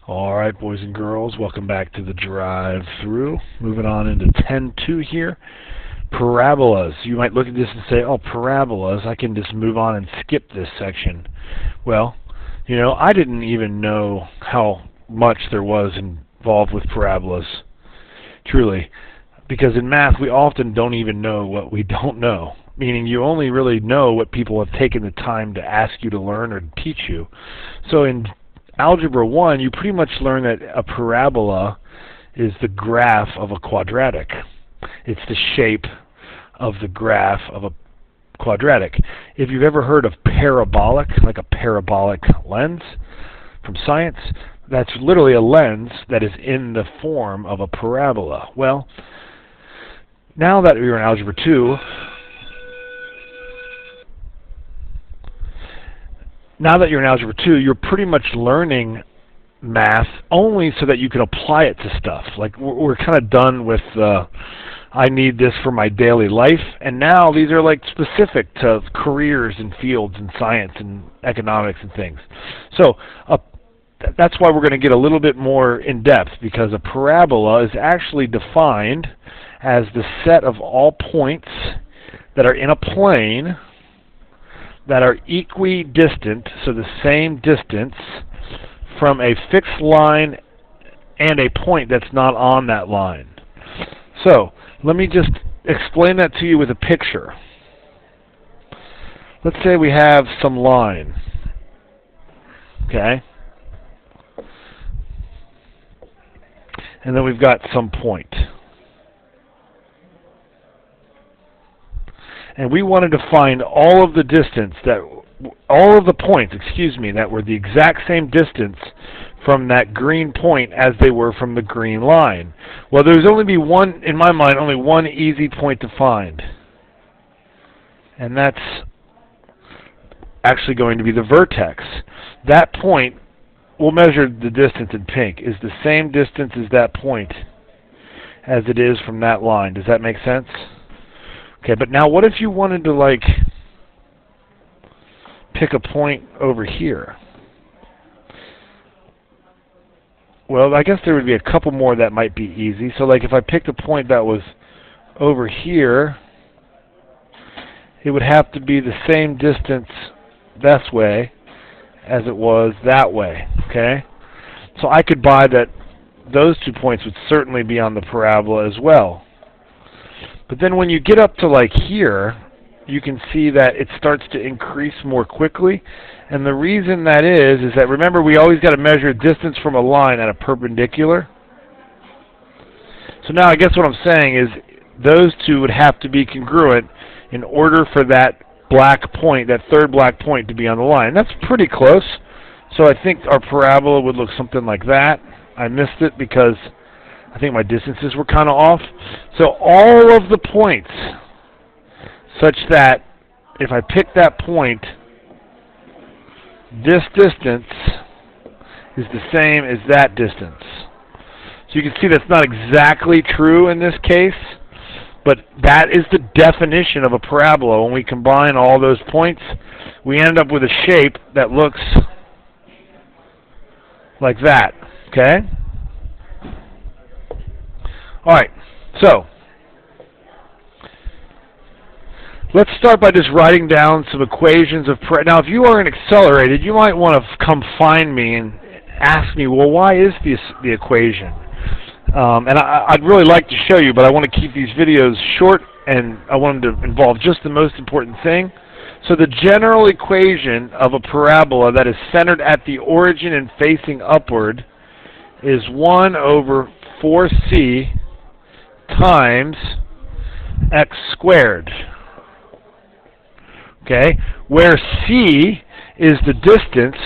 Alright, boys and girls, welcome back to the drive-through. Moving on into 10.2 here. Parabolas. You might look at this and say, oh, parabolas, I can just move on and skip this section. Well, you know, I didn't even know how much there was involved with parabolas, truly. Because in math, we often don't even know what we don't know. Meaning you only really know what people have taken the time to ask you to learn or to teach you. So in Algebra 1, you pretty much learn that a parabola is the graph of a quadratic. It's the shape of the graph of a quadratic. If you've ever heard of parabolic, like a parabolic lens from science, that's literally a lens that is in the form of a parabola. Well, now that you're in Algebra 2, you're pretty much learning math only so that you can apply it to stuff. Like we're kind of done with I need this for my daily life, and now these are like specific to careers and fields in science and economics and things. So that's why we're going to get a little bit more in depth, because a parabola is actually defined as the set of all points that are in a plane that are equidistant, so the same distance from a fixed line and a point that's not on that line. So let me just explain that to you with a picture. Let's say we have some line, okay? And then we've got some point. And we wanted to find all of the points, that were the exact same distance from that green point as they were from the green line. Well, there's only one easy point to find. And that's actually going to be the vertex. That point, we'll measure the distance in pink, is the same distance as that point as it is from that line. Does that make sense? Okay, but now what if you wanted to, like, pick a point over here? Well, I guess there would be a couple more that might be easy. So, like, if I picked a point that was over here, it would have to be the same distance this way as it was that way, okay? So I could buy that those 2 points would certainly be on the parabola as well. But then when you get up to like here, you can see that it starts to increase more quickly. And the reason that is that, remember, we always got to measure distance from a line at a perpendicular. So now I guess what I'm saying is those two would have to be congruent in order for that black point, that third black point, to be on the line. That's pretty close. So I think our parabola would look something like that. I missed it because I think my distances were kind of off. So all of the points, such that if I pick that point, this distance is the same as that distance. So you can see that's not exactly true in this case, but that is the definition of a parabola. When we combine all those points, we end up with a shape that looks like that, okay? Alright, so let's start by just writing down some equations of now, if you are an accelerated, you might want to come find me and ask me, well, why is the equation? And I'd really like to show you, but I want to keep these videos short, and I want them to involve just the most important thing. So the general equation of a parabola that is centered at the origin and facing upward is 1 over 4c times x squared. Okay, where c is the distance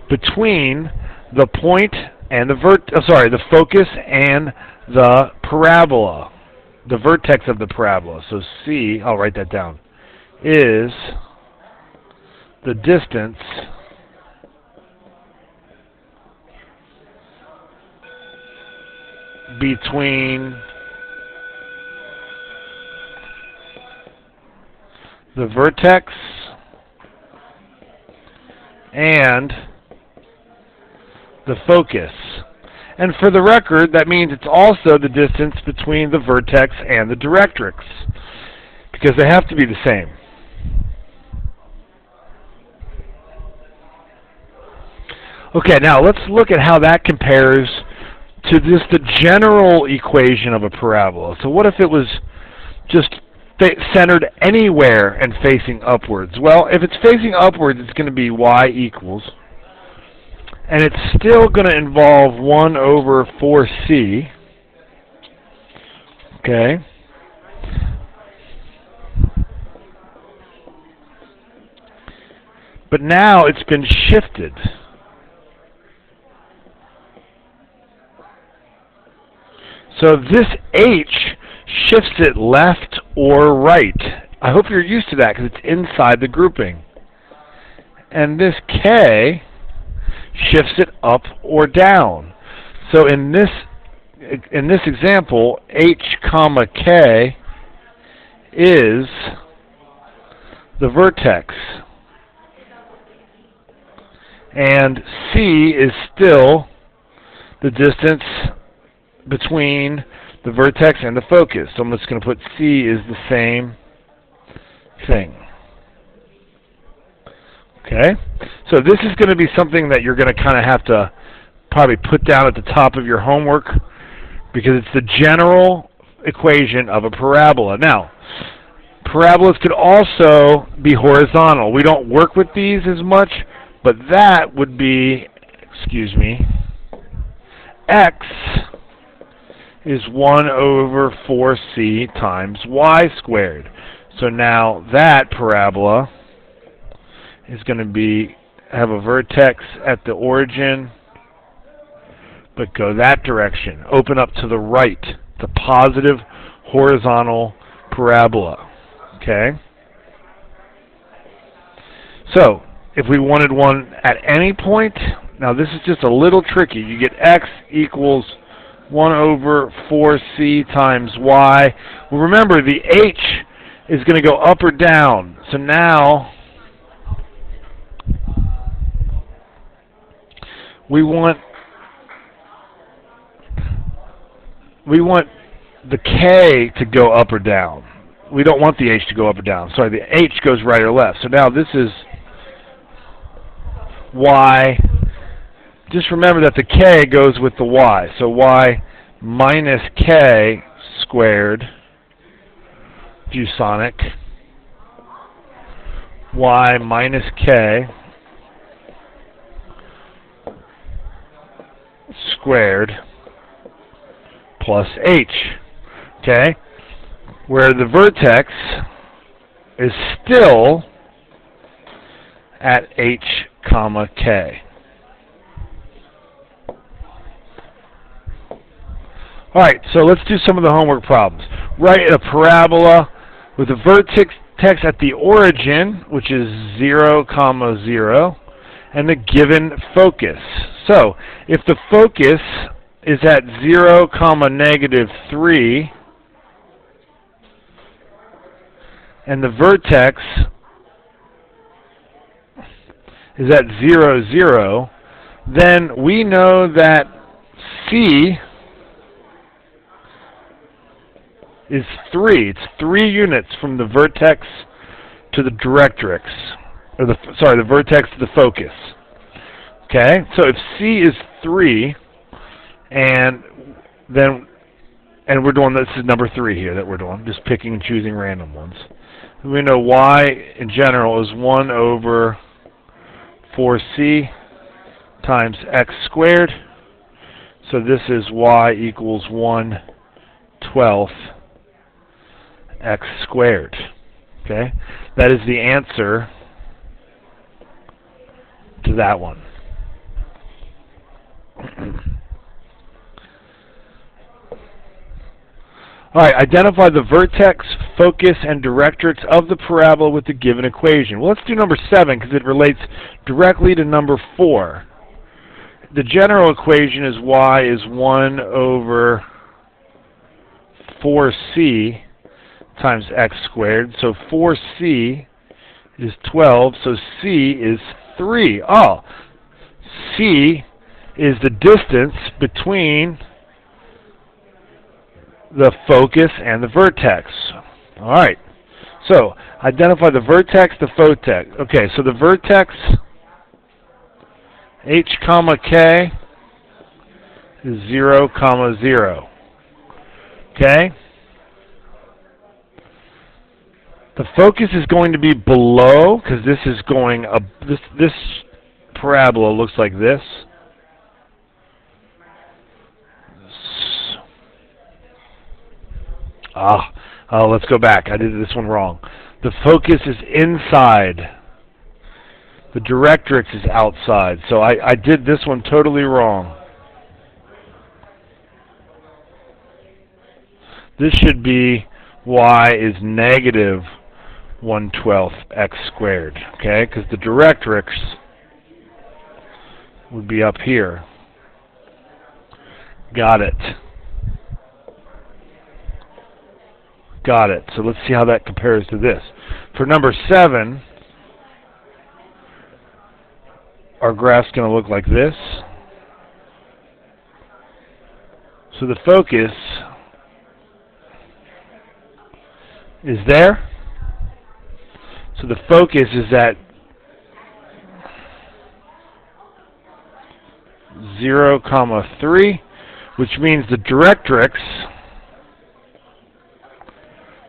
between the point and the focus and the parabola, the vertex of the parabola. So c, I'll write that down, is the distance between the vertex and the focus. And for the record, that means it's also the distance between the vertex and the directrix, because they have to be the same. Okay, now let's look at how that compares to just the general equation of a parabola. So what if it was just centered anywhere and facing upwards? Well, if it's facing upwards, it's going to be y equals, and it's still going to involve 1 over 4c, okay? But now it's been shifted. So this h shifts it left or right. I hope you're used to that because it's inside the grouping. And this k shifts it up or down. So in this example, h comma k is the vertex, and c is still the distance between the vertex and the focus. So I'm just going to put c is the same thing. Okay? So this is going to be something that you're going to kind of have to probably put down at the top of your homework, because it's the general equation of a parabola. Now, parabolas could also be horizontal. We don't work with these as much, but that would be, x is 1 over 4c times y squared. So now that parabola is going to have a vertex at the origin, but go that direction. Open up to the right. It's a positive horizontal parabola. Okay? So, if we wanted one at any point, now this is just a little tricky. You get x equals 1 over 4c times y. Well, remember, the h is going to go up or down. So now we want the k to go up or down. We don't want the h to go up or down. Sorry, the h goes right or left. So now this is y. Just remember that the k goes with the y. So y minus k squared, Busonic, y minus k squared plus h. Okay? Where the vertex is still at h comma k. Alright, so let's do some of the homework problems. Write a parabola with a vertex at the origin, which is 0, 0, and the given focus. So, if the focus is at 0, -3, and the vertex is at 0, 0, then we know that C is 3. It's 3 units from the vertex to the directrix, or the vertex to the focus. Okay, so if C is 3, and we're doing, this is number 3 here that we're doing, just picking and choosing random ones. We know y in general is 1 over 4c times x squared. So this is y equals 1/12 x squared. Okay, that is the answer to that one. Alright, identify the vertex, focus, and directrix of the parabola with the given equation. Well, let's do number 7 because it relates directly to number 4. The general equation is y is 1 over 4c times x squared. So 4c is 12, so c is 3. Oh, c is the distance between the focus and the vertex. All right. So identify the vertex, the photex. Okay, so the vertex, h comma k, is 0, 0. Okay? The focus is going to be below, because this is going up. This parabola looks like this. Let's go back. I did this one wrong. The focus is inside. The directrix is outside. So I did this one totally wrong. This should be y is negative 1/12 x squared. Okay? Because the directrix would be up here. Got it. Got it. So let's see how that compares to this. For number 7, our graph's going to look like this. So the focus is there. So the focus is at 0, 3, which means the directrix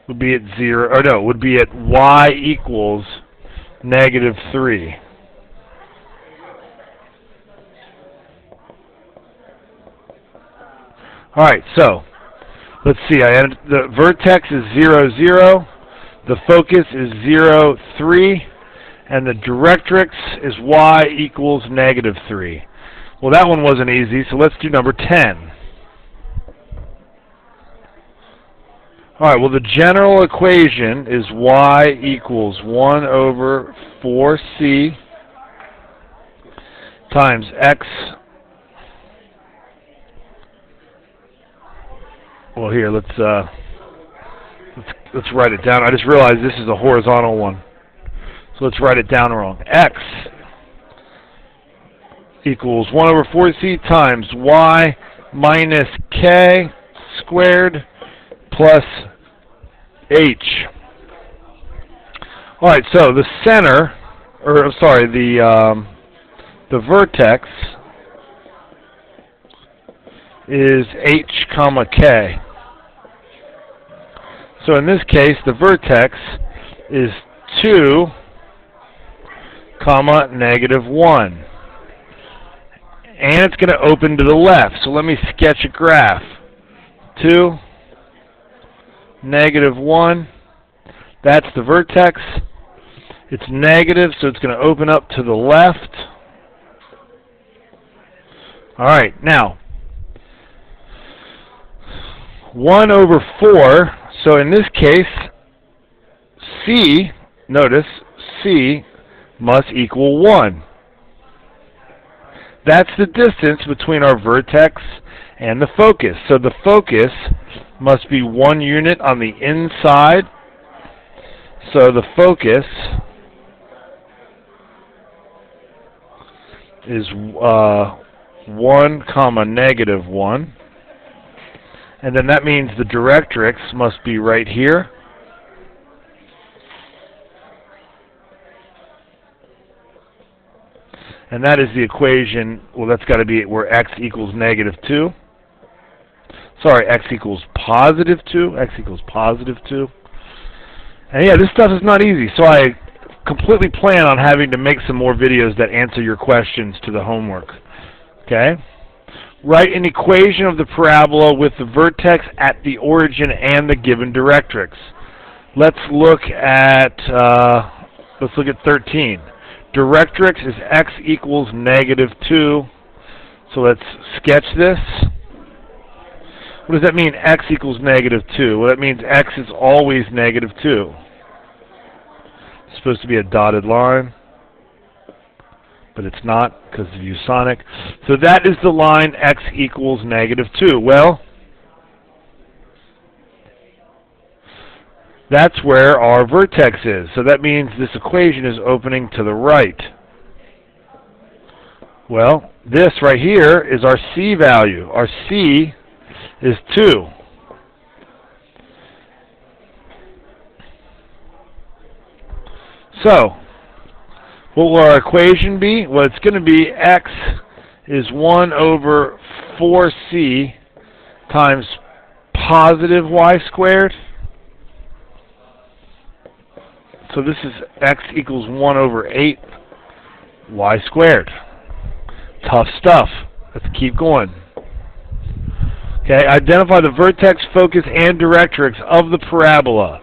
would be at 0, or no, would be at y equals negative 3. All right, so let's see. The vertex is 0, 0. The focus is 0, 3. And the directrix is y equals negative 3. Well, that one wasn't easy, so let's do number 10. All right, well, the general equation is y equals 1 over 4c times x. Well, here, let's write it down. I just realized this is a horizontal one. So let's write it down wrong. X equals 1 over 4c times y minus k squared plus h. All right, so the center, or sorry, the vertex is h comma k. So in this case, the vertex is 2 comma negative 1. And it's going to open to the left. So let me sketch a graph. 2, negative 1. That's the vertex. It's negative, so it's going to open up to the left. All right, now, 1 over 4. So in this case, C, notice, C must equal 1. That's the distance between our vertex and the focus. So the focus must be 1 unit on the inside. So the focus is 1 comma negative 1. And then that means the directrix must be right here. And that is the equation, well, that's got to be where x equals negative 2. Sorry, x equals positive 2. X equals positive 2. And yeah, this stuff is not easy, so I completely plan on having to make some more videos that answer your questions to the homework. Okay? Write an equation of the parabola with the vertex at the origin and the given directrix. Let's look at 13. Directrix is x equals negative 2. So let's sketch this. What does that mean, x equals negative 2? Well, that means x is always negative 2. It's supposed to be a dotted line, but it's not because of ViewSonic. So that is the line x equals negative 2. Well, that's where our vertex is. So that means this equation is opening to the right. Well, this right here is our C value. Our C is 2. So, what will our equation be? Well, it's going to be x is 1 over 4c times positive y squared. So this is x equals 1 over 8 y squared. Tough stuff. Let's keep going. Okay, identify the vertex, focus, and directrix of the parabola.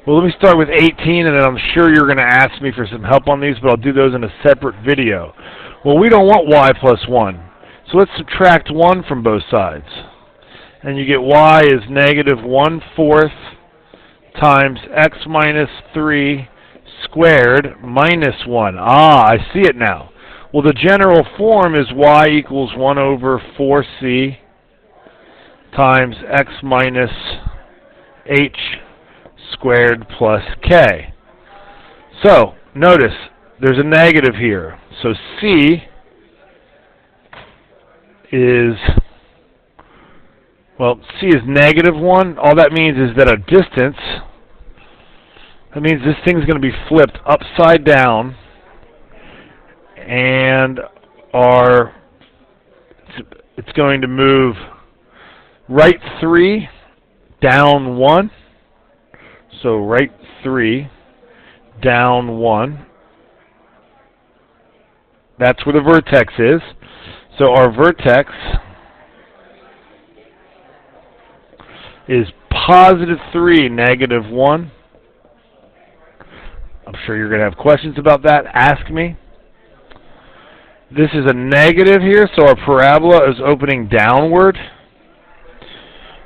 Well, let me start with 18, and then I'm sure you're going to ask me for some help on these, but I'll do those in a separate video. Well, we don't want y plus 1, so let's subtract 1 from both sides. And you get y is negative 1/4 times x minus 3 squared minus 1. Ah, I see it now. Well, the general form is y equals 1 over 4c times x minus h squared plus k. So, notice, there's a negative here. So c is, well, c is negative 1. All that means is that a distance, that means this thing's going to be flipped upside down, and it's going to move right 3, down 1. So right 3, down 1. That's where the vertex is. So our vertex is positive 3, negative 1. I'm sure you're going to have questions about that. Ask me. This is a negative here, so our parabola is opening downward,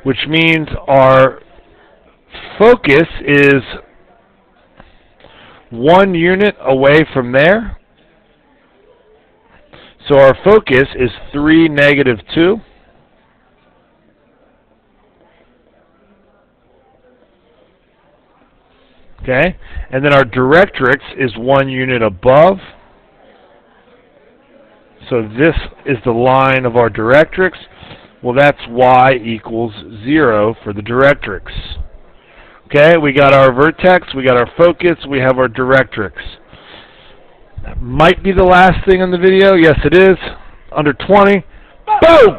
which means our focus is 1 unit away from there. So our focus is 3, negative 2. Okay, and then our directrix is 1 unit above. So this is the line of our directrix. Well, that's y equals 0 for the directrix. Okay, we got our vertex, we got our focus, we have our directrix. That might be the last thing in the video. Yes, it is. Under 20. Boom!